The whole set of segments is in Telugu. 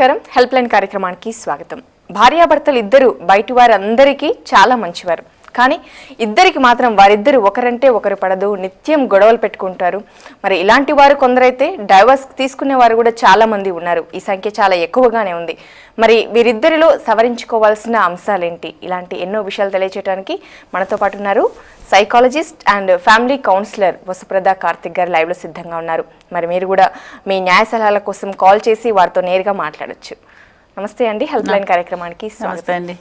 నమస్కారం. హెల్ప్ లైన్ కార్యక్రమానికి స్వాగతం. భార్యాభర్తలు ఇద్దరు బయటి వారందరికీ చాలా మంచివారు, కానీ ఇద్దరికి మాత్రం వారిద్దరు ఒకరంటే ఒకరు పడదు, నిత్యం గొడవలు పెట్టుకుంటారు. మరి ఇలాంటి వారు కొందరైతే డైవర్స్ తీసుకునే వారు కూడా చాలా మంది ఉన్నారు. ఈ సంఖ్య చాలా ఎక్కువగానే ఉంది. మరి వీరిద్దరిలో సవరించుకోవాల్సిన అంశాలేంటి? ఇలాంటి ఎన్నో విషయాలు తెలియచేయడానికి మనతో పాటు ఉన్నారు psychologist and family counsellor Vasuprada Karthik garu లైవ్లో సిద్ధంగా ఉన్నారు. మరి మీరు కూడా మీ న్యాయ సలహాల కోసం కాల్ చేసి వారితో నేరుగా మాట్లాడొచ్చు. నమస్తే అండి, హెల్ప్ లైన్ కార్యక్రమానికి స్వాగతం అండి.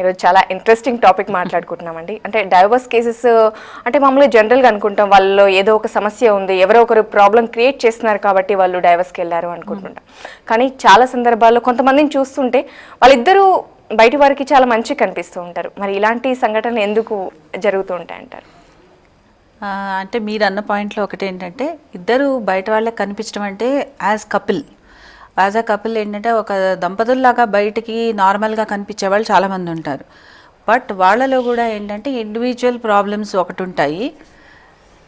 ఈరోజు చాలా ఇంట్రెస్టింగ్ టాపిక్ మాట్లాడుకుంటున్నామండి. అంటే డైవర్స్ కేసెస్ అంటే మామూలుగా జనరల్గా అనుకుంటాం వాళ్ళలో ఏదో ఒక సమస్య ఉంది, ఎవరో ఒకరు ప్రాబ్లం క్రియేట్ చేస్తున్నారు కాబట్టి వాళ్ళు డైవర్స్కి వెళ్ళారు అనుకుంటుంటాం. కానీ చాలా సందర్భాల్లో కొంతమందిని చూస్తుంటే వాళ్ళిద్దరూ బయట వారికి చాలా మంచి కనిపిస్తూ ఉంటారు. మరి ఇలాంటి సంఘటనలు ఎందుకు జరుగుతూ ఉంటాయంటారు? అంటే మీరు అన్న పాయింట్లో ఒకటి ఏంటంటే, ఇద్దరు బయట వాళ్ళకి కనిపించడం అంటే యాజ్ అ కపుల్ ఏంటంటే ఒక దంపతుల్లాగా బయటికి నార్మల్గా కనిపించే వాళ్ళు చాలామంది ఉంటారు. బట్ వాళ్ళలో కూడా ఏంటంటే ఇండివిజువల్ ప్రాబ్లమ్స్ ఒకటి ఉంటాయి.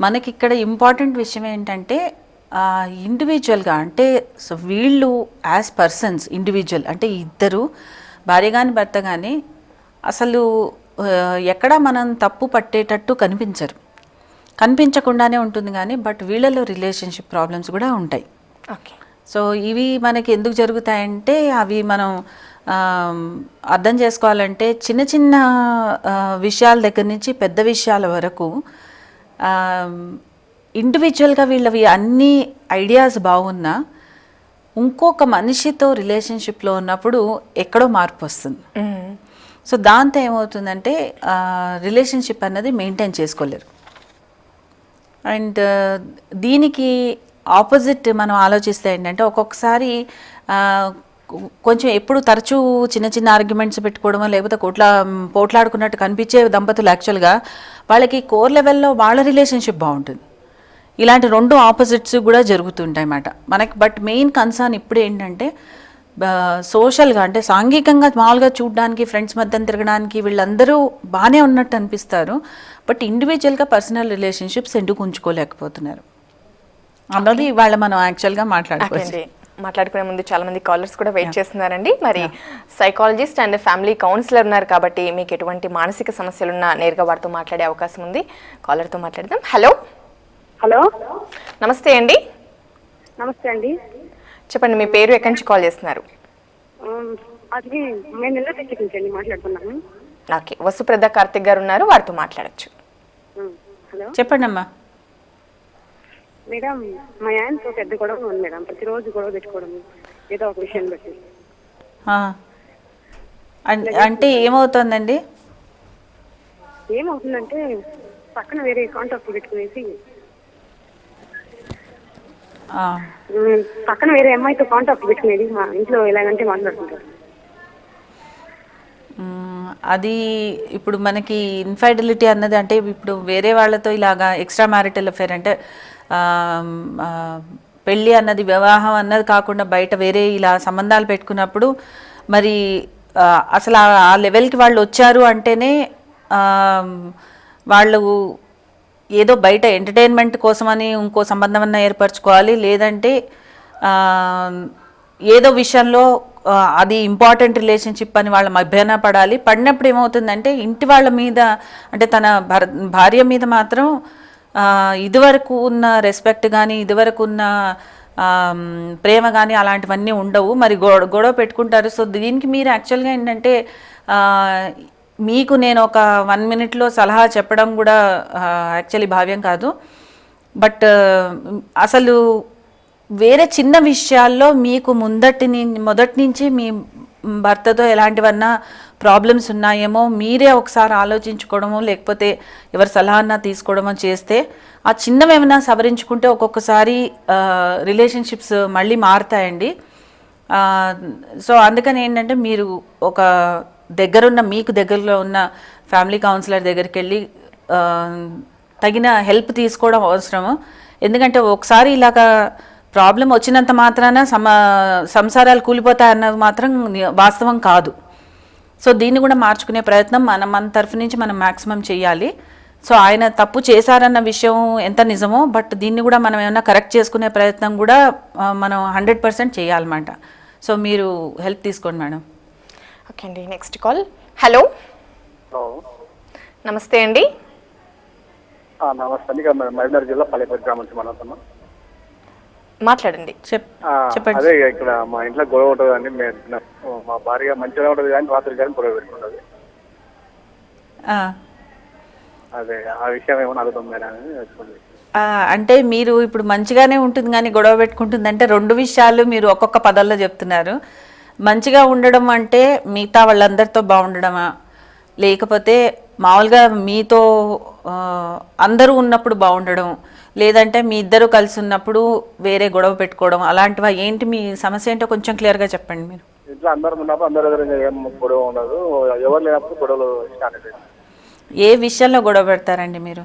మనకి ఇక్కడ ఇంపార్టెంట్ విషయం ఏంటంటే ఇండివిజువల్గా అంటే వీళ్ళు యాజ్ పర్సన్స్ ఇండివిజువల్ అంటే ఇద్దరు భార్య కానీ భర్త కానీ అసలు ఎక్కడా మనం తప్పు పట్టేటట్టు కనిపించకుండానే ఉంటుంది. కానీ బట్ వీళ్ళలో రిలేషన్షిప్ ప్రాబ్లమ్స్ కూడా ఉంటాయి. ఓకే, సో ఇవి మనకి ఎందుకు జరుగుతాయంటే అవి మనం అర్థం చేసుకోవాలంటే చిన్న చిన్న విషయాల దగ్గర నుంచి పెద్ద విషయాల వరకు ఇండివిజువల్గా వీళ్ళవి అన్ని ఐడియాస్ బాగున్నా ఇంకొక మనిషితో రిలేషన్షిప్లో ఉన్నప్పుడు ఎక్కడో మార్పు వస్తుంది. సో దాంతో ఏమవుతుందంటే రిలేషన్షిప్ అన్నది మెయింటైన్ చేసుకోలేరు. అండ్ దీనికి ఆపోజిట్ మనం ఆలోచిస్తే ఏంటంటే ఒక్కొక్కసారి కొంచెం ఎప్పుడు తరచూ చిన్న చిన్న ఆర్గ్యుమెంట్స్ పెట్టుకోవడమో లేకపోతే పోట్లాడుకున్నట్టు కనిపించే దంపతులు యాక్చువల్గా వాళ్ళకి కోర్ లెవెల్లో వాళ్ళ రిలేషన్షిప్ బాగుంటుంది. ఇలాంటి రెండు ఆపోజిట్స్ కూడా జరుగుతుంటాయి అన్నమాట మనకి. బట్ మెయిన్ కన్సర్న్ ఇప్పుడు ఏంటంటే సోషల్గా అంటే సాంఘికంగా మామూలుగా చూడడానికి ఫ్రెండ్స్ మధ్యన తిరగడానికి వీళ్ళందరూ బాగానే ఉన్నట్టు అనిపిస్తారు. బట్ ఇండివిజువల్గా పర్సనల్ రిలేషన్షిప్స్ ఎందుకు ఉంచుకోలేకపోతున్నారు అన్నది ఇవాళ మనం యాక్చువల్గా మాట్లాడుకునే ముందు చాలా మంది కాలర్స్ కూడా వెయిట్ చేస్తున్నారండి. మరి సైకాలజిస్ట్ అండ్ ఫ్యామిలీ కౌన్సిలర్ ఉన్నారు కాబట్టి మీకు ఎటువంటి మానసిక సమస్యలున్నా నేరుగా వారితో మాట్లాడే అవకాశం ఉంది. కాలర్తో మాట్లాడదాం. హలో, నమస్తే అండి. నమస్తే అండి, చెప్పండి మీ పేరు, ఎక్కడి నుంచి కాల్ చేస్తున్నారు? అది మేము నెల్లూరు నుంచి మాట్లాడుతున్నాము. ఓకే, వసుప్రద కార్తిక్ గారు ఉన్నారు, వారితో మాట్లాడచ్చు. హలో, చెప్పండి అమ్మా. మేడం, మా ఆయనతో పెద్ద గొడవ ఉంది మేడం. ప్రతిరోజు గొడవ పెట్టుకోవడం ఏదో ఒక విషయం బట్టి. అంటే ఏమవుతుందండి? ఏమవుతుందంటే పక్కన వేరే కాంటాక్ట్ పెట్టుకునేసి పక్కన వేరే అమ్మాయితో కాంటాక్ట్ పెట్టుకునేది మా ఇంట్లో ఎలాగంటే మాట్లాడుతుంటారు. అది ఇప్పుడు మనకి ఇన్ఫైడిలిటీ అన్నది అంటే ఇప్పుడు వేరే వాళ్ళతో ఇలాగా ఎక్స్ట్రా మ్యారిటల్ అఫేర్ అంటే పెళ్ళి అన్నది వివాహం అన్నది కాకుండా బయట వేరే ఇలా సంబంధాలు పెట్టుకున్నప్పుడు మరి అసలు ఆ లెవెల్కి వాళ్ళు వచ్చారు అంటేనే వాళ్ళు ఏదో బయట ఎంటర్టైన్మెంట్ కోసమని ఇంకో సంబంధం అన్న ఏర్పరచుకోవాలి, లేదంటే ఏదో విషయంలో అది ఇంపార్టెంట్ రిలేషన్షిప్ అని వాళ్ళ మభ్యన పడినప్పుడు ఏమవుతుందంటే ఇంటి వాళ్ళ మీద అంటే తన భార్య మీద మాత్రం ఇదివరకు ఉన్న రెస్పెక్ట్ కానీ ఇదివరకు ఉన్న ప్రేమ కానీ అలాంటివన్నీ ఉండవు. మరి గొడవ పెట్టుకుంటారు. సో దీనికి మీరు యాక్చువల్గా ఏంటంటే మీకు నేను ఒక 1 minute సలహా చెప్పడం కూడా యాక్చువల్లీ భావ్యం కాదు. బట్ అసలు వేరే చిన్న విషయాల్లో మీకు మొదటి నుంచి మీ భర్తతో ఎలాంటివన్నా ప్రాబ్లమ్స్ ఉన్నాయేమో మీరే ఒకసారి ఆలోచించుకోవడమో లేకపోతే ఎవరి సలహా తీసుకోవడమో చేస్తే ఆ చిన్నవేమైనా సవరించుకుంటే ఒక్కొక్కసారి రిలేషన్షిప్స్ మళ్ళీ మారుతాయండి. సో అందుకని ఏంటంటే మీరు ఒక మీకు దగ్గరలో ఉన్న ఫ్యామిలీ కౌన్సిలర్ దగ్గరికి వెళ్ళి తగిన హెల్ప్ తీసుకోవడం అవసరము. ఎందుకంటే ఒకసారి ఇలాగా ప్రాబ్లం వచ్చినంత మాత్రాన సంసారాలు కూలిపోతాయన్నది మాత్రం వాస్తవం కాదు. సో దీన్ని కూడా మార్చుకునే ప్రయత్నం మన తరఫు నుంచి మనం మ్యాక్సిమం చేయాలి. సో ఆయన తప్పు చేశారన్న విషయం ఎంత నిజమో బట్ దీన్ని కూడా మనం ఏమైనా కరెక్ట్ చేసుకునే ప్రయత్నం కూడా మనం 100% చేయాలన్నమాట. సో మీరు హెల్ప్ తీసుకోండి మేడం. ఓకే అండి, నెక్స్ట్ కాల్. హలో, నమస్తే అండి. నమస్తే అండి. మహబూబ్నగర్ జిల్లా పల్లెపల్లి గ్రామం నుంచి మాట్లాడుతున్నాం. మాట్లాడండి. చెప్పండి. అదే ఇక్కడ మా ఇంట్లో గొడవ ఉంటుంది అండి. మా భార్య మంచిగా ఉంటుంది కానీ రాత్రి కానీ గొడవ పెట్టుకుంటుంది. అదే ఆ విషయం ఏమైనా అడుగుతాం మేడం అని వచ్చింది. అంటే మీరు ఇప్పుడు మంచిగానే ఉంటుంది కానీ గొడవ పెట్టుకుంటుంది అంటే రెండు విషయాలు మీరు ఒక్కొక్క పదాల్లో చెప్తున్నారు. మంచిగా ఉండడం అంటే మిగతా వాళ్ళందరితో బాగుండడమా, లేకపోతే మామూలుగా మీతో అందరూ ఉన్నప్పుడు బాగుండడం, లేదంటే మీ ఇద్దరు కలిసి ఉన్నప్పుడు వేరే గొడవ పెట్టుకోవడం, అలాంటివా? ఏంటి మీ సమస్య ఏంటో కొంచెం క్లియర్గా చెప్పండి. మీరు ఇంట్లో అందరం ఉన్నప్పుడు అందరి దగ్గర ఏం గొడవ ఉండదు, ఎవరు లేనప్పుడు గొడవలు స్టార్ట్ అవుతాయి. ఏ విషయంలో గొడవ పెడతారండి మీరు?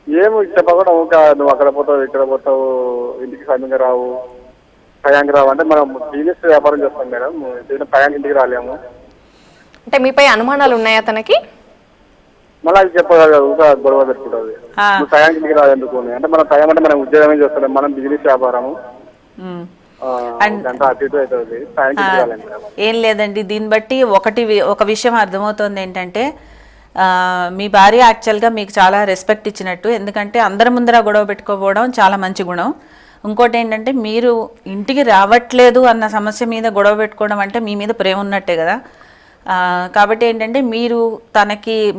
ఏమి చెప్పకుండా ఇంకా నువ్వు అక్కడ పోతావు ఇక్కడ పోతావు, ఇంటికి సమయంగా రావు, టయానికి రావు అంటే మనం బిజినెస్ వ్యాపారం చేస్తాం మేడం. టయానికి ఇంటికి రాలేము. అంటే మీపై అనుమానాలు ఉన్నాయా తనకి? మళ్ళీ అది చెప్పగలదు, ఇంకా గొడవ పెట్టుకుంటుంది. నువ్వు టయానికి ఇంటికి రాదు ఎందుకు అంటే మనం టైం అంటే మనం ఉద్యోగమే చేస్తాం, మనం బిజినెస్ వ్యాపారము అటు ఇటు అవుతుంది. టయానికి ఇంటికి రాలేము. ఏం లేదండి, దీన్ని బట్టి ఒక విషయం అర్థమవుతుంది ఏంటంటే మీ భార్య యాక్చువల్గా మీకు చాలా రెస్పెక్ట్ ఇచ్చినట్టు. ఎందుకంటే అందరి ముందర గొడవ పెట్టుకోపోవడం చాలా మంచి గుణం. ఇంకోటి ఏంటంటే మీరు ఇంటికి రావట్లేదు అన్న సమస్య మీద గొడవ పెట్టుకోవడం అంటే మీ మీద ప్రేమ ఉన్నట్టే కదా. కాబట్టి ఏంటంటే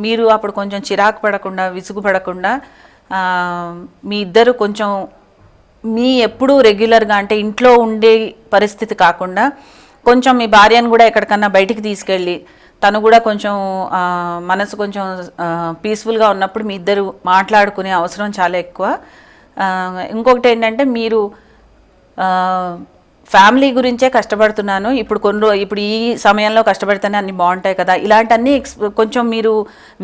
మీరు అప్పుడు కొంచెం చిరాకు పడకుండా, విసుగు పడకుండా మీ ఇద్దరు కొంచెం ఎప్పుడూ రెగ్యులర్గా అంటే ఇంట్లో ఉండే పరిస్థితి కాకుండా కొంచెం మీ భార్యను కూడా ఎక్కడికన్నా బయటికి తీసుకెళ్ళి తను కూడా కొంచెం మనసు కొంచెం పీస్ఫుల్గా ఉన్నప్పుడు మీ ఇద్దరు మాట్లాడుకునే అవసరం చాలా ఎక్కువ. ఇంకొకటి ఏంటంటే మీరు ఫ్యామిలీ గురించే కష్టపడుతున్నాను, ఇప్పుడు ఈ సమయంలో కష్టపడితేనే అన్నీ బాగుంటాయి కదా, ఇలాంటివన్నీ కొంచెం మీరు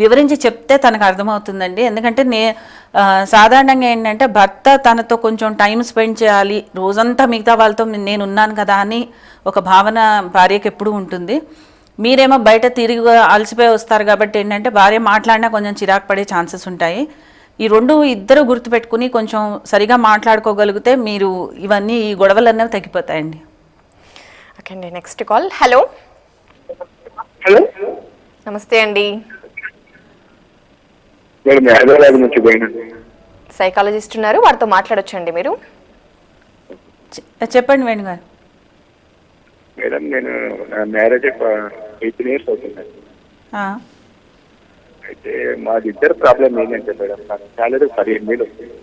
వివరించి చెప్తే తనకు అర్థమవుతుందండి. ఎందుకంటే సాధారణంగా ఏంటంటే భర్త తనతో కొంచెం టైం స్పెండ్ చేయాలి, రోజంతా మిగతా వాళ్ళతో నేను ఉన్నాను కదా అని ఒక భావన భార్యకి ఎప్పుడూ ఉంటుంది. మీరేమో బయట తిరిగి అలసిపోయి వస్తారు కాబట్టి ఏంటంటే భార్య మాట్లాడినా కొంచెం చిరాకు పడే ఛాన్సెస్ ఉంటాయి. ఈ రెండు ఇద్దరు గుర్తుపెట్టుకుని కొంచెం సరిగా మాట్లాడుకోగలిగితే మీరు ఈ గొడవలు అనేవి తగ్గిపోతాయండి. ఓకే అండి, నెక్స్ట్ కాల్. హలో, హలో, నమస్తే అండి. సైకాలజిస్ట్ ఉన్నారు, వారితో మాట్లాడొచ్చండి మీరు. చెప్పండి వేణుగారు. మేడం నేను మ్యారేజ్ 18 years అవుతుంది. అయితే మాది ఇద్దరు ప్రాబ్లం ఏంటంటే మేడం, నాకు శాలరీ 15,000 వస్తుంది.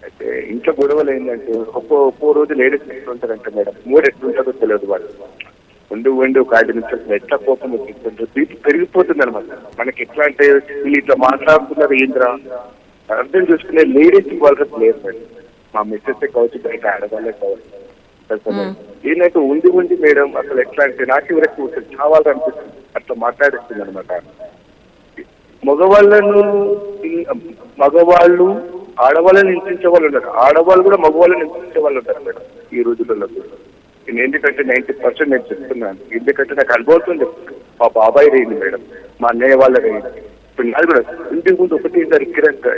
అయితే ఇంట్లో గొడవలు ఏంటంటే ఒక్కో రోజు లేడీస్ ఎట్లుంటారంటే మేడం, మూడు ఎట్లుంటుందో తెలియదు. వాళ్ళు వండు కాడి నుంచి ఎట్లా కోపం వచ్చిందంటే బీపీ పెరిగిపోతుంది అనమాట. మనకి ఎట్లా అంటే వీళ్ళు ఇట్లా మాట్లాడుతున్నారు ఏంద్రా అర్థం చేసుకునే లేడీస్ వాళ్ళకి లేదు మేడం. మా మిస్సెస్ కావచ్చు, బయట ఆడవాళ్ళే కావచ్చు. ఏంటంటే ఉండి మేడం అసలు ఎట్లా అంటే నాకు వరకు చావాలనిపిస్తుంది, అట్లా మాట్లాడిస్తుంది అనమాట. మగవాళ్ళు ఆడవాళ్ళని హింసించే వాళ్ళు ఉంటారు, ఆడవాళ్ళు కూడా మగవాళ్ళని హింసించే వాళ్ళు ఉంటారు మేడం ఈ రోజులలో. నేను ఎందుకంటే 90% నేను చెప్తున్నాను, ఎందుకంటే నాకు అనుభవం చెప్తున్నాను. మా బాబాయ్ రేయింది మేడం, మా అన్నయ్య వాళ్ళ రేయింది. ఇప్పుడు నాది కూడా ఇంటికి ముందు ఒకటి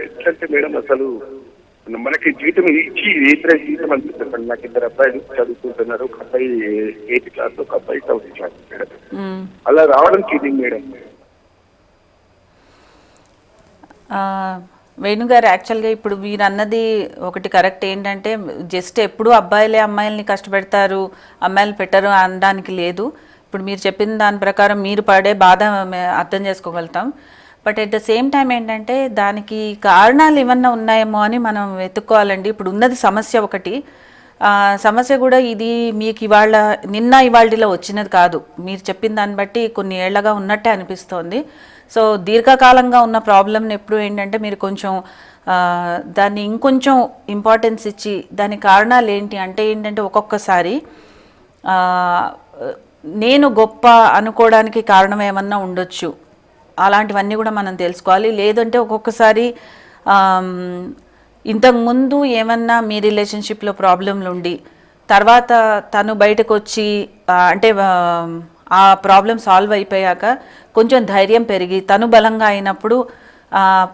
ఎట్లంటే మేడం అసలు మనకి జీతం ఇచ్చి ఏదైనా జీతం అనిపిస్తుంది. నాకు 2 అబ్బాయిలు చదువుకుంటున్నారు, ఒక అబ్బాయి 8th class, ఒక అబ్బాయి 7th class మేడం. అలా రావడం చీటింగ్ మేడం. వేణుగారు యాక్చువల్గా ఇప్పుడు మీరు అన్నది ఒకటి కరెక్ట్. ఏంటంటే జస్ట్ ఎప్పుడూ అబ్బాయిలే అమ్మాయిల్ని కష్టపెడతారు, అమ్మాయిలు పెట్టరు అనడానికి లేదు. ఇప్పుడు మీరు చెప్పిన దాని ప్రకారం మీరు పడే బాధ అర్థం చేసుకోగలుగుతాం. But at the same time ఏంటంటే దానికి కారణాలు ఏమన్నా ఉన్నాయేమో అని మనం వెతుక్కోవాలండి. ఇప్పుడు ఉన్నది సమస్య ఒకటి, సమస్య కూడా ఇది మీకు ఇవాళలో వచ్చినది కాదు. మీరు చెప్పిన దాన్ని బట్టి కొన్ని ఏళ్లగా ఉన్నట్టే అనిపిస్తోంది. సో దీర్ఘకాలంగా ఉన్న ప్రాబ్లమ్ని ఎప్పుడు ఏంటంటే మీరు కొంచెం దాన్ని ఇంకొంచెం ఇంపార్టెన్స్ ఇచ్చి దాని కారణాలు ఏంటి అంటే ఏంటంటే ఒక్కొక్కసారి నేను గొప్ప అనుకోవడానికి కారణం ఏమన్నా ఉండొచ్చు, అలాంటివన్నీ కూడా మనం తెలుసుకోవాలి. లేదంటే ఒక్కొక్కసారి ఇంతకుముందు ఏమన్నా మీ రిలేషన్షిప్లో ప్రాబ్లంలు ఉండి తర్వాత తను బయటకు వచ్చి అంటే ఆ ప్రాబ్లం సాల్వ్ అయిపోయాక కొంచెం ధైర్యం పెరిగి తను బలంగా అయినప్పుడు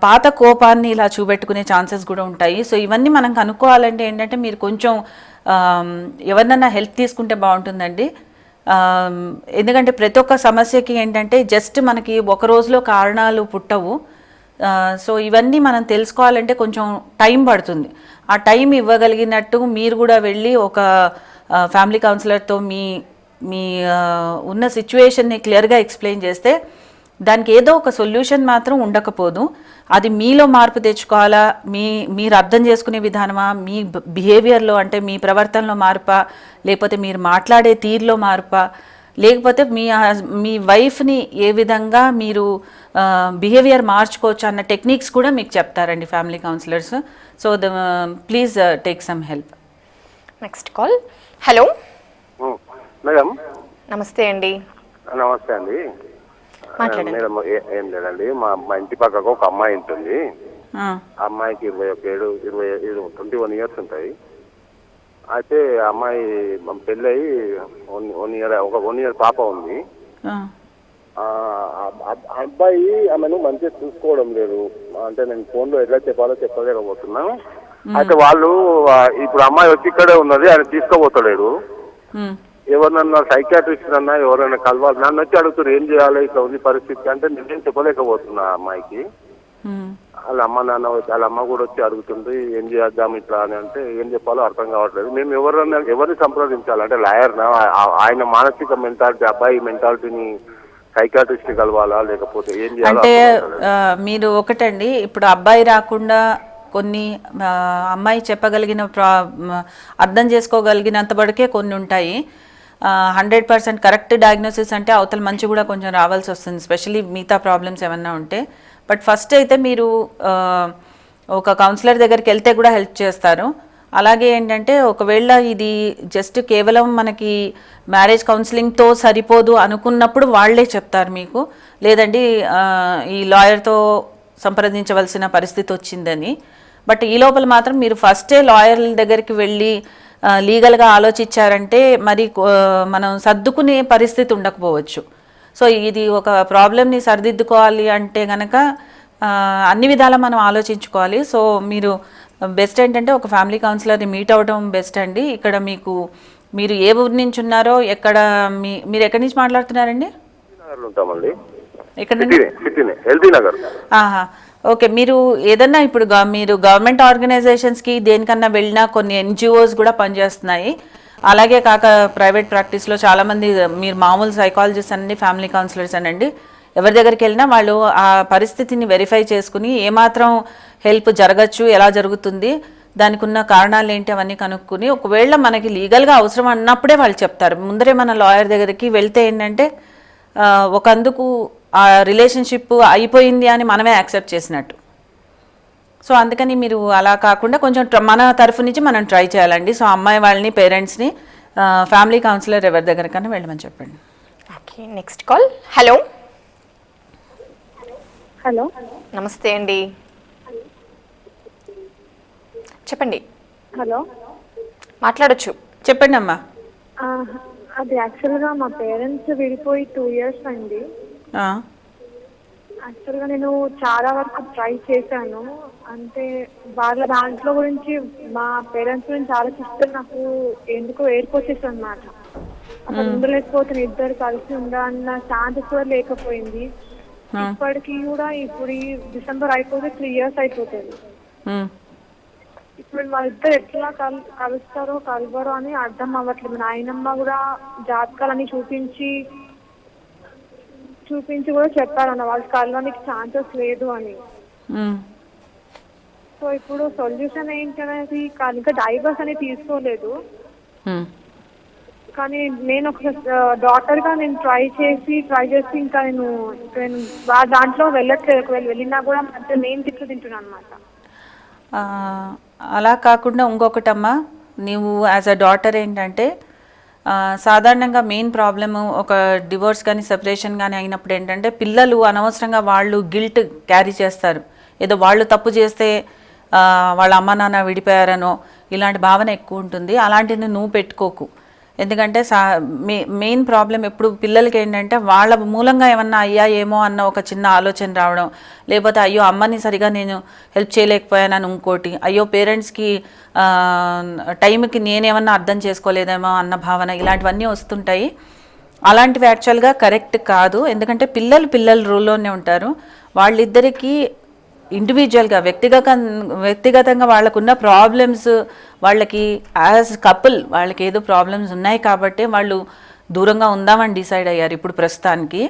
పాత కోపాన్ని ఇలా చూపెట్టుకునే ఛాన్సెస్ కూడా ఉంటాయి. సో ఇవన్నీ మనం కనుక్కోవాలంటే ఏంటంటే మీరు కొంచెం ఎవరినన్నా హెల్ప్ తీసుకుంటే బాగుంటుందండి. ఎందుకంటే ప్రతి ఒక్క సమస్యకి ఏంటంటే జస్ట్ మనకి ఒక రోజులో కారణాలు పుట్టవు. సో ఇవన్నీ మనం తెలుసుకోవాలంటే కొంచెం టైం పడుతుంది. ఆ టైం ఇవ్వగలిగినట్టు మీరు కూడా వెళ్ళి ఒక ఫ్యామిలీ కౌన్సిలర్తో మీ మీ ఉన్న సిచ్యువేషన్ని క్లియర్గా ఎక్స్ప్లెయిన్ చేస్తే దానికి ఏదో ఒక సొల్యూషన్ మాత్రం ఉండకపోదు. అది మీలో మార్పు తెచ్చుకోవాలా, మీరు అర్థం చేసుకునే విధానమా, మీ బిహేవియర్లో అంటే మీ ప్రవర్తనలో మార్పా, లేకపోతే మీరు మాట్లాడే తీరులో మార్పా, లేకపోతే మీ వైఫ్ని ఏ విధంగా మీరు బిహేవియర్ మార్చుకోవచ్చు అన్న టెక్నిక్స్ కూడా మీకు చెప్తారండి family counsellors. So please take some help. Next call. Hello madam. నమస్తే అండి. నమస్తే అండి మేడం. ఏం లేదండి, మా ఇంటి పక్కకు ఒక అమ్మాయి ఉంటుంది. ఆ అమ్మాయికి 21 ఇయర్స్ ఉంటాయి. అయితే అమ్మాయి పెళ్ళయి 1 ఇయర్ పాప ఉంది. అబ్బాయి ఆమెను మంచిగా చూసుకోవడం లేదు. అంటే నేను ఫోన్లో ఎట్లా చెప్పాలో చెప్పలేకపోతున్నాను. అయితే వాళ్ళు ఇప్పుడు అమ్మాయి వచ్చి ఇక్కడే ఉన్నది, ఆయన తీసుకోబోతలేడు. ఎవరినన్నా సైకాట్రిస్ట్ అన్నా ఎవరైనా కలవాలి, నన్ను వచ్చి అడుగుతారు ఏం చేయాలి ఇట్లా ఉంది పరిస్థితి అంటే నేనేం చెప్పలేకపోతున్నా అమ్మాయికి. వాళ్ళ అమ్మ నాన్న వాళ్ళ అమ్మ కూడా వచ్చి అడుగుతుంది ఏం చేద్దాం ఇట్లా అని. అంటే ఏం చెప్పాలో అర్థం కావట్లేదు. మేము ఎవరిని సంప్రదించాలి అంటే లాయర్నా, ఆయన మానసిక మెంటాలిటీ అబ్బాయి మెంటాలిటీని సైకాట్రిస్ట్ కలవాలా లేకపోతే ఏం చేయాలి అంటే మీరు ఒకటండి, ఇప్పుడు అబ్బాయి రాకుండా కొన్ని అమ్మాయి చెప్పగలిగిన అర్థం చేసుకోగలిగినంత వరకే కొన్ని ఉంటాయి. 100% కరెక్ట్ డయాగ్నోసిస్ అంటే అవతల మంచి కూడా కొంచెం రావాల్సి వస్తుంది, స్పెషల్లీ మిగతా ప్రాబ్లమ్స్ ఏమన్నా ఉంటే. బట్ ఫస్ట్ అయితే మీరు ఒక కౌన్సిలర్ దగ్గరికి వెళ్తే కూడా హెల్ప్ చేస్తారు. అలాగే ఏంటంటే ఒకవేళ ఇది జస్ట్ కేవలం మనకి మ్యారేజ్ కౌన్సిలింగ్తో సరిపోదు అనుకున్నప్పుడు వాళ్ళే చెప్తారు మీకు, లేదండి ఈ లాయర్తో సంప్రదించవలసిన పరిస్థితి వచ్చిందని. బట్ ఈ లోపల మాత్రం మీరు ఫస్టే లాయర్ల దగ్గరికి వెళ్ళి లీగల్గా ఆలోచించారంటే మరి మనం సర్దుకునే పరిస్థితి ఉండకపోవచ్చు. సో ఇది ఒక ప్రాబ్లమ్ని సరిదిద్దుకోవాలి అంటే కనుక అన్ని విధాలా మనం ఆలోచించుకోవాలి. సో మీరు బెస్ట్ ఏంటంటే ఒక ఫ్యామిలీ కౌన్సిలర్ని మీట్ అవ్వడం బెస్ట్ అండి. ఇక్కడ మీరు ఏ ఊరి నుంచి ఉన్నారో, మీరు ఎక్కడి నుంచి మాట్లాడుతున్నారండి? ఎక్కడ నుండి? ఓకే. మీరు ఏదన్నా ఇప్పుడు మీరు గవర్నమెంట్ ఆర్గనైజేషన్స్కి దేనికన్నా వెళ్ళినా కొన్ని NGOs కూడా పనిచేస్తున్నాయి. అలాగే కాక ప్రైవేట్ ప్రాక్టీస్లో చాలామంది మీరు మామూలు సైకాలజిస్ట్ అనండి, ఫ్యామిలీ కౌన్సిలర్స్ అనండి, ఎవరి దగ్గరికి వెళ్ళినా వాళ్ళు ఆ పరిస్థితిని వెరిఫై చేసుకుని ఏమాత్రం హెల్ప్ జరగచ్చు, ఎలా జరుగుతుంది, దానికి ఉన్న కారణాలు ఏంటి అవన్నీ కనుక్కుని ఒకవేళ మనకి లీగల్గా అవసరం అన్నప్పుడే వాళ్ళు చెప్తారు. ముందరే మన లాయర్ దగ్గరికి వెళ్తే ఏంటంటే ఒకందుకు ఆ రిలేషన్షిప్ అయిపోయింది అని మనమే యాక్సెప్ట్ చేసినట్టు. సో అందుకని మీరు అలా కాకుండా కొంచెం మన తరఫు నుంచి మనం ట్రై చేయాలండి. సో అమ్మాయి వాళ్ళని, పేరెంట్స్ని ఫ్యామిలీ కౌన్సిలర్ ఎవరి దగ్గరకన్నా వెళ్ళమని చెప్పండి. Okay. Next call. Hello hello నమస్తే అండి, చెప్పండి. హలో మాట్లాడొచ్చు, చెప్పండి అమ్మా. అది యాక్చువల్గా మా పేరెంట్స్ విడిపోయి 2 years అండి. యాక్చువల్గా నేను చాలా వరకు ట్రై చేశాను. అంటే వాళ్ళ దాంట్లో గురించి మా పేరెంట్స్ గురించి ఆలోచిస్తే నాకు ఎందుకో ఏర్పొచ్చేసి అన్నమాట. అసలు ఉండలేకపోతే ఇద్దరు కలిసి ఉండాలన్న ఛాన్సెస్ కూడా లేకపోయింది. ఇప్పటికీ కూడా ఇప్పుడు ఈ డిసెంబర్ అయిపోతే 3 years అయిపోతుంది. ఇప్పుడు వాళ్ళిద్దరు ఎట్లా కలుస్తారో కలవరో అని అర్థం అవ్వట్లేదు. నాయనమ్మ కూడా జాతకాలని చూపించి కూడా చెప్పారన్న వాళ్ళు కలవడానికి ఛాన్సెస్ లేదు అని. సో ఇప్పుడు సొల్యూషన్ ఏంటనేది ఇంకా డైవర్స్ అనేది తీసుకోలేదు. కానీ నేను ఒక డాక్టర్గా నేను ట్రై చేసి ఇంకా నేను దాంట్లో వెళ్ళట్లేదు. ఒకవేళ వెళ్ళినా కూడా నేను తింటున్నాను అనమాట. అలా కాకుండా ఇంకొకటమ్మా, నీవు యాజ్ అ డాటర్ ఏంటంటే సాధారణంగా మెయిన్ ప్రాబ్లము ఒక డివోర్స్ కానీ సెపరేషన్ కానీ అయినప్పుడు ఏంటంటే పిల్లలు అనవసరంగా వాళ్ళు గిల్ట్ క్యారీ చేస్తారు. ఏదో వాళ్ళు తప్పు చేస్తే వాళ్ళ అమ్మ నాన్న విడిపోయారనో ఇలాంటి భావన ఎక్కువ ఉంటుంది. అలాంటిది నువ్వు పెట్టుకోకు. ఎందుకంటే మెయిన్ ప్రాబ్లం ఎప్పుడు పిల్లలకి ఏంటంటే వాళ్ళ మూలంగా ఏమన్నా అయ్యా ఏమో అన్న ఒక చిన్న ఆలోచన రావడం, లేకపోతే అయ్యో అమ్మని సరిగా నేను హెల్ప్ చేయలేకపోయానని ఇంకోటి, అయ్యో పేరెంట్స్కి టైంకి నేనేమన్నా అర్థం చేసుకోలేదేమో అన్న భావన, ఇలాంటివన్నీ వస్తుంటాయి. అలాంటివి యాక్చువల్గా కరెక్ట్ కాదు. ఎందుకంటే పిల్లలు రూల్లోనే ఉంటారు. వాళ్ళిద్దరికీ ఇండివిజువల్గా వ్యక్తిగతంగా వాళ్ళకున్న ప్రాబ్లమ్స్, వాళ్ళకి యాజ్ కపుల్ వాళ్ళకి ఏదో ప్రాబ్లమ్స్ ఉన్నాయి కాబట్టి వాళ్ళు దూరంగా ఉందామని డిసైడ్ అయ్యారు ఇప్పుడు ప్రస్తుతానికి.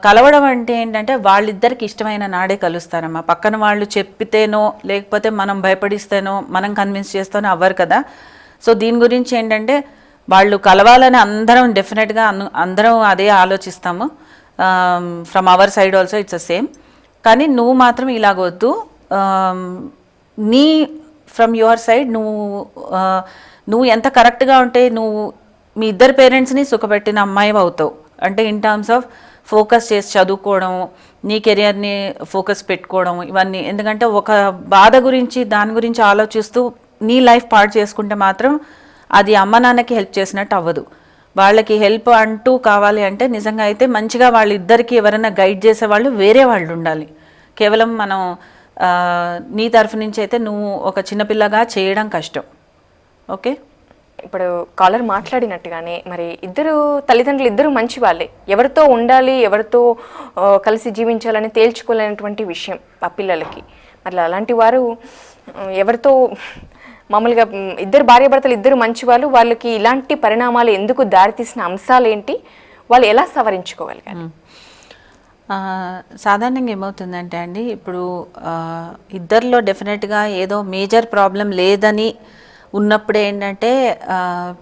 కలవడం అంటే ఏంటంటే వాళ్ళిద్దరికి ఇష్టమైన నాడే కలుస్తారమ్మా. పక్కన వాళ్ళు చెప్పితేనో లేకపోతే మనం భయపడిస్తేనో మనం కన్విన్స్ చేస్తేనో అవ్వరు కదా. సో దీని గురించి ఏంటంటే వాళ్ళు కలవాలని అందరం డెఫినెట్గా అందరం అదే ఆలోచిస్తాము. From our side also it's the same. కానీ నువ్వు మాత్రం ఇలాగొద్దు. ఫ్రమ్ యువర్ సైడ్ నువ్వు ఎంత కరెక్ట్గా ఉంటే నువ్వు మీ ఇద్దరు పేరెంట్స్ని సుఖపెట్టిన అమ్మాయి అవుతావు. అంటే ఇన్ టర్మ్స్ ఆఫ్ ఫోకస్ చేసి చదువుకోవడం, నీ కెరియర్ని ఫోకస్ పెట్టుకోవడం, ఇవన్నీ. ఎందుకంటే ఒక బాధ గురించి దాని గురించి ఆలోచిస్తూ నీ లైఫ్ పాడు చేసుకుంటే మాత్రం అది అమ్మ నాన్నకి హెల్ప్ చేసినట్టు అవ్వదు. వాళ్ళకి హెల్ప్ అంటూ కావాలి అంటే నిజంగా అయితే మంచిగా వాళ్ళిద్దరికి ఎవరైనా గైడ్ చేసేవాళ్ళు వేరే వాళ్ళు ఉండాలి. కేవలం మనం నీ తరఫు నుంచి అయితే నువ్వు ఒక చిన్నపిల్లగా చేయడం కష్టం. ఓకే, ఇప్పుడు కాలర్ మాట్లాడినట్టుగానే మరి తల్లిదండ్రులు ఇద్దరు మంచి వాళ్ళే, ఎవరితో ఉండాలి ఎవరితో కలిసి జీవించాలని తేల్చుకోలేనటువంటి విషయం ఆ పిల్లలకి. మరి అలాంటి వారు ఎవరితో మామూలుగా ఇద్దరు భార్యాభర్తలు ఇద్దరు మంచి వాళ్ళకి ఇలాంటి పరిణామాలు ఎందుకు దారితీసిన అంశాలు ఏంటి, వాళ్ళు ఎలా సవరించుకోగలిగారు? సాధారణంగా ఏమవుతుందంటే అండి, ఇప్పుడు ఇద్దరిలో డెఫినెట్గా ఏదో మేజర్ ప్రాబ్లం లేదని ఉన్నప్పుడు ఏంటంటే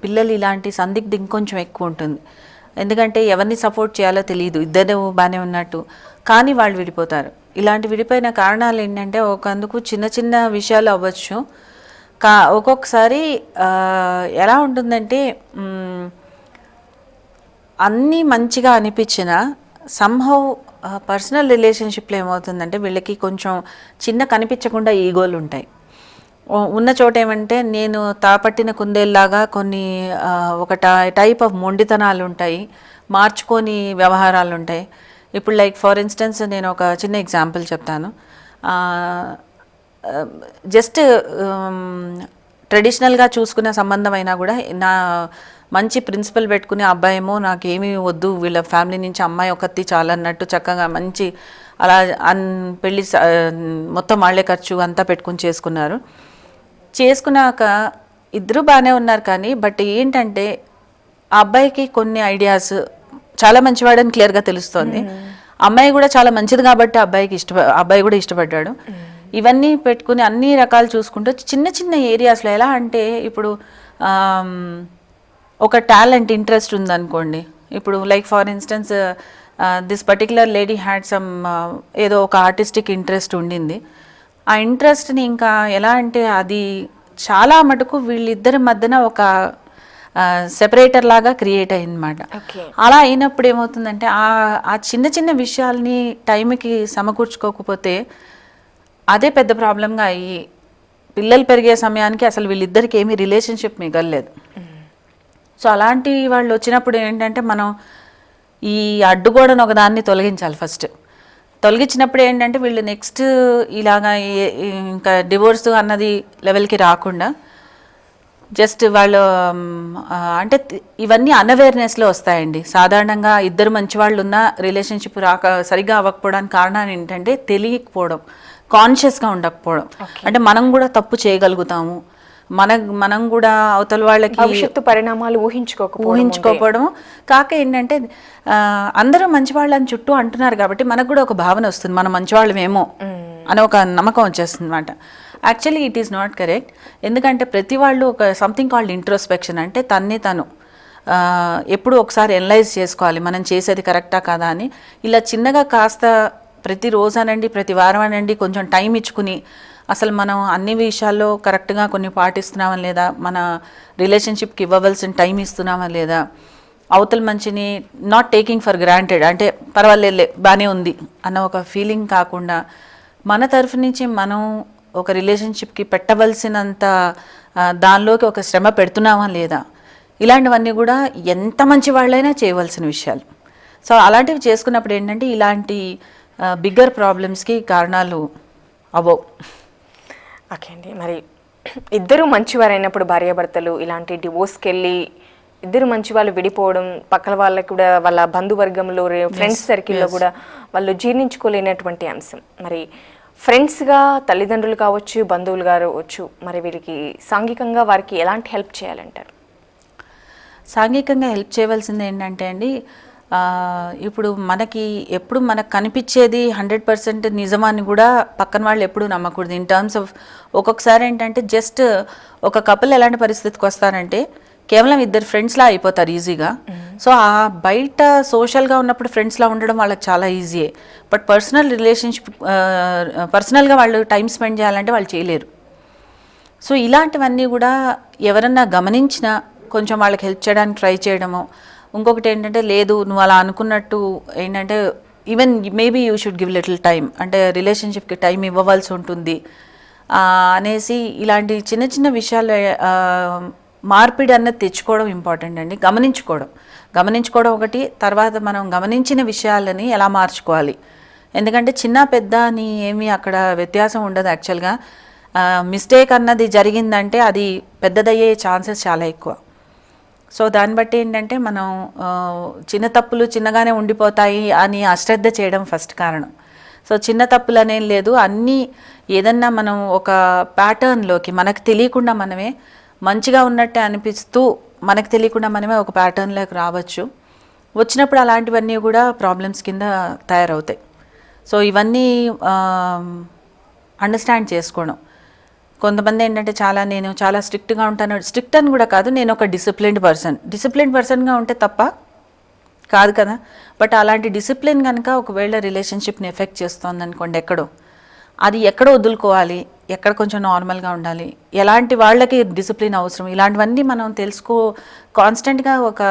పిల్లలు ఇలాంటి సందిగ్ధం ఇంకొంచెం ఎక్కువ ఉంటుంది. ఎందుకంటే ఎవరిని సపోర్ట్ చేయాలో తెలియదు, ఇద్దరు బాగానే ఉన్నట్టు, కానీ వాళ్ళు విడిపోతారు. ఇలాంటి విడిపోయిన కారణాలు ఏంటంటే ఒకందుకు చిన్న చిన్న విషయాలు అవ్వచ్చు. ఒక్కొక్కసారి ఎలా ఉంటుందంటే అన్నీ మంచిగా అనిపించినా సంహౌ పర్సనల్ రిలేషన్షిప్లో ఏమవుతుందంటే వీళ్ళకి కొంచెం చిన్న కనిపించకుండా ఈగోలు ఉంటాయి. ఉన్న చోట ఏమంటే నేను తాపట్టిన కుందేల్లాగా కొన్ని ఒక టైప్ ఆఫ్ మొండితనాలు ఉంటాయి, మార్చుకొని వ్యవహారాలు ఉంటాయి. ఇప్పుడు లైక్ ఫర్ ఇన్స్టెన్స్ నేను ఒక చిన్న ఎగ్జాంపుల్ చెప్తాను. జస్ట్ ట్రెడిషనల్గా చూసుకునే సంబంధం అయినా కూడా నా మంచి ప్రిన్సిపల్ పెట్టుకునే అబ్బాయేమో నాకేమీ వద్దు, వీళ్ళ ఫ్యామిలీ నుంచి అమ్మాయి ఒకటి చాలన్నట్టు చక్కగా మంచి అలా పెళ్ళి మొత్తం వాళ్ళే ఖర్చు అంతా పెట్టుకుని చేసుకున్నాక ఇద్దరు బాగానే ఉన్నారు. కానీ బట్ ఏంటంటే ఆ అబ్బాయికి కొన్ని ఐడియాస్, చాలా మంచివాడని క్లియర్గా తెలుస్తోంది. అమ్మాయి కూడా చాలా మంచిది కాబట్టి అబ్బాయి కూడా ఇష్టపడ్డాడు. ఇవన్నీ పెట్టుకుని అన్ని రకాలు చూసుకుంటూ చిన్న చిన్న ఏరియాస్లో ఎలా అంటే ఇప్పుడు ఒక టాలెంట్ ఇంట్రెస్ట్ ఉందనుకోండి. ఇప్పుడు like for instance this particular lady had some ఏదో ఒక ఆర్టిస్టిక్ ఇంట్రెస్ట్ ఉండింది. ఆ ఇంట్రెస్ట్ని ఇంకా ఎలా అంటే అది చాలా మటుకు వీళ్ళిద్దరి మధ్యన ఒక సెపరేటర్ లాగా క్రియేట్ అయిందన్నమాట. అలా అయినప్పుడు ఏమవుతుందంటే ఆ చిన్న చిన్న విషయాల్ని టైంకి సమకూర్చుకోకపోతే అదే పెద్ద ప్రాబ్లంగా అయ్యి పిల్లలు పెరిగే సమయానికి అసలు వీళ్ళిద్దరికి ఏమీ రిలేషన్షిప్ మిగలలేదు. సో అలాంటి వాళ్ళు వచ్చినప్పుడు ఏంటంటే మనం ఈ అడ్డుగోడను ఒకదాన్ని తొలగించాలి. ఫస్ట్ తొలగించినప్పుడు ఏంటంటే వీళ్ళు నెక్స్ట్ ఇలాగా ఇంకా డివోర్స్ అన్నది లెవెల్కి రాకుండా జస్ట్ వాళ్ళు అంటే ఇవన్నీ అన్అవేర్నెస్లో వస్తాయండి. సాధారణంగా ఇద్దరు మంచి వాళ్ళు ఉన్న రిలేషన్షిప్ సరిగా అవ్వకపోవడానికి కారణాలు ఏంటంటే తెలియకపోవడం, కాన్షియస్గా ఉండకపోవడం. అంటే మనం కూడా తప్పు చేయగలుగుతాము, మనం కూడా అవతల వాళ్ళకి భవిష్యత్తు పరిణామాలు ఊహించుకోకపోవడం. కాక ఏంటంటే అందరూ మంచివాళ్ళని చుట్టూ అంటున్నారు కాబట్టి మనకు కూడా ఒక భావన వస్తుంది, మనం మంచివాళ్ళమేమో అని ఒక నమ్మకం వచ్చేస్తుంది అనమాట. Actually it is not correct. ఎందుకంటే ప్రతి వాళ్ళు ఒక సంథింగ్ కాల్డ్ ఇంట్రోస్పెక్షన్, అంటే తను ఎప్పుడు ఒకసారి ఎనలైజ్ చేసుకోవాలి మనం చేసేది కరెక్టా కాదా అని. ఇలా చిన్నగా కాస్త ప్రతిరోజు అనండి, ప్రతి వారం అనండి, కొంచెం టైం ఇచ్చుకుని అసలు మనం అన్ని విషయాల్లో కరెక్ట్గా కొన్ని పాటిస్తున్నామా లేదా, మన రిలేషన్షిప్కి ఇవ్వవలసిన టైం ఇస్తున్నామా లేదా, అవతల మంచిని నాట్ టేకింగ్ ఫర్ గ్రాంటెడ్, అంటే పర్వాలేదులే బాగానే ఉంది అన్న ఒక ఫీలింగ్ కాకుండా మన తరఫు నుంచి మనం ఒక రిలేషన్షిప్కి పెట్టవలసినంత దానిలోకి ఒక శ్రమ పెడుతున్నామా లేదా, ఇలాంటివన్నీ కూడా ఎంత మంచి వాళ్ళైనా చేయవలసిన విషయాలు. సో అలాంటివి చేసుకున్నప్పుడు ఏంటంటే ఇలాంటి బిగ్గర్ ప్రాబ్లమ్స్కి కారణాలు అవ్వవు. ఓకే అండి, మరి ఇద్దరు మంచివారైనప్పుడు భార్యాభర్తలు ఇలాంటి డివోర్స్కి వెళ్ళి ఇద్దరు మంచి వాళ్ళు విడిపోవడం, పక్కన వాళ్ళకి కూడా వాళ్ళ బంధువర్గంలో ఫ్రెండ్స్ సర్కిల్లో కూడా వాళ్ళు జీర్ణించుకోలేనటువంటి అంశం. మరి ఫ్రెండ్స్గా తల్లిదండ్రులు కావచ్చు, బంధువులు కావచ్చు, మరి వీరికి సాంఘికంగా వారికి ఎలాంటి హెల్ప్ చేయాలంటారు? సాంఘికంగా హెల్ప్ చేయవలసింది ఏంటంటే అండి, ఇప్పుడు ఎప్పుడు మనకు కనిపించేది 100% నిజమాన్ని కూడా పక్కన వాళ్ళు ఎప్పుడు నమ్మకూడదు. ఇన్ టర్మ్స్ ఆఫ్ ఒక్కొక్కసారి ఏంటంటే జస్ట్ ఒక కపుల్ ఎలాంటి పరిస్థితికి వస్తారంటే కేవలం ఇద్దరు ఫ్రెండ్స్లా అయిపోతారు ఈజీగా. సో ఆ బయట సోషల్గా ఉన్నప్పుడు ఫ్రెండ్స్లా ఉండడం వాళ్ళకి చాలా ఈజీయే. బట్ పర్సనల్గా వాళ్ళు టైం స్పెండ్ చేయాలంటే వాళ్ళు చేయలేరు. సో ఇలాంటివన్నీ కూడా ఎవరన్నా గమనించినా కొంచెం వాళ్ళకి హెల్ప్ చేయడానికి ట్రై చేయడము. ఇంకొకటి ఏంటంటే లేదు నువ్వు అలా అనుకున్నట్టు ఏంటంటే even maybe you should give little time, అంటే రిలేషన్షిప్కి టైం ఇవ్వవలసి ఉంటుంది అనేసి ఇలాంటి చిన్న చిన్న విషయాలు మార్పిడి అన్నది తెచ్చుకోవడం ఇంపార్టెంట్ అండి. గమనించుకోవడం ఒకటి, తర్వాత మనం గమనించిన విషయాలని ఎలా మార్చుకోవాలి. ఎందుకంటే చిన్న పెద్ద అని ఏమీ అక్కడ వ్యత్యాసం ఉండదు. యాక్చువల్గా మిస్టేక్ అన్నది జరిగిందంటే అది పెద్దదయ్యే ఛాన్సెస్ చాలా ఎక్కువ. సో దాన్ని బట్టి ఏంటంటే మనం చిన్న తప్పులు చిన్నగానే ఉండిపోతాయి అని అశ్రద్ధ చేయడం ఫస్ట్ కారణం. సో చిన్న తప్పులు అనేం లేదు, అన్నీ ఏదన్నా మనం ఒక ప్యాటర్న్లోకి మనకు తెలియకుండా మనమే మంచిగా ఉన్నట్టే అనిపిస్తూ మనకు తెలియకుండా మనమే ఒక ప్యాటర్న్లోకి రావచ్చు. వచ్చినప్పుడు అలాంటివన్నీ కూడా ప్రాబ్లమ్స్ కింద తయారవుతాయి. సో ఇవన్నీ అండర్స్టాండ్ చేసుకోవడం. కొంతమంది ఏంటంటే నేను చాలా స్ట్రిక్ట్గా ఉంటాను, స్ట్రిక్ట్ అని కూడా కాదు, నేను ఒక డిసిప్లిన్డ్ పర్సన్గా ఉంటే తప్ప కాదు కదా. బట్ అలాంటి డిసిప్లిన్ కనుక ఒకవేళ రిలేషన్షిప్ని ఎఫెక్ట్ చేస్తుంది అనుకోండి, అది ఎక్కడ వదులుకోవాలి, ఎక్కడ కొంచెం నార్మల్గా ఉండాలి, ఎలాంటి వాళ్ళకి డిసిప్లిన్ అవసరం, ఇలాంటివన్నీ మనం కాన్స్టెంట్గా ఒక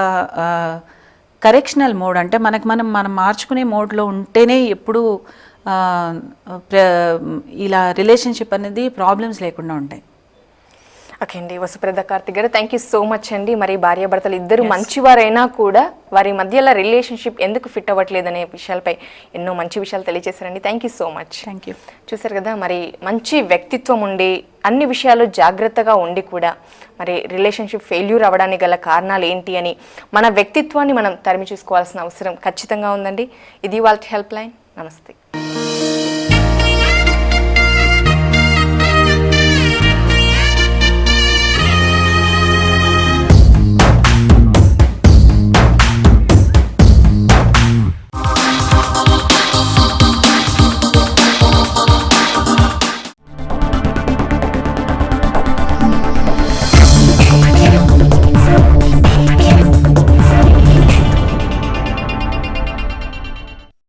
కరెక్షనల్ మోడ్, అంటే మనం మార్చుకునే మోడ్లో ఉంటేనే ఎప్పుడు ఇలా రిలేషన్షిప్ అనేది ప్రాబ్లమ్స్ లేకుండా ఉంటాయి. ఓకే అండి, వసుప్రద కార్తిక్ గారు, థ్యాంక్ యూ సో మచ్ అండి. మరి భార్యాభర్తలు ఇద్దరు మంచివారైనా కూడా వారి మధ్యలో రిలేషన్షిప్ ఎందుకు ఫిట్ అవ్వట్లేదు అనే విషయాలపై ఎన్నో మంచి విషయాలు తెలియజేశారండి. Thank you so much. Thank you. చూసారు కదా, మరి మంచి వ్యక్తిత్వం ఉండి అన్ని విషయాలు జాగ్రత్తగా ఉండి కూడా మరి రిలేషన్షిప్ ఫెయిల్యూర్ అవ్వడానికి గల కారణాలు ఏంటి అని మన వ్యక్తిత్వాన్ని మనం తరిమి చూసుకోవాల్సిన అవసరం ఖచ్చితంగా ఉందండి. ఇది వాళ్ళ హెల్ప్ లైన్. నమస్తే.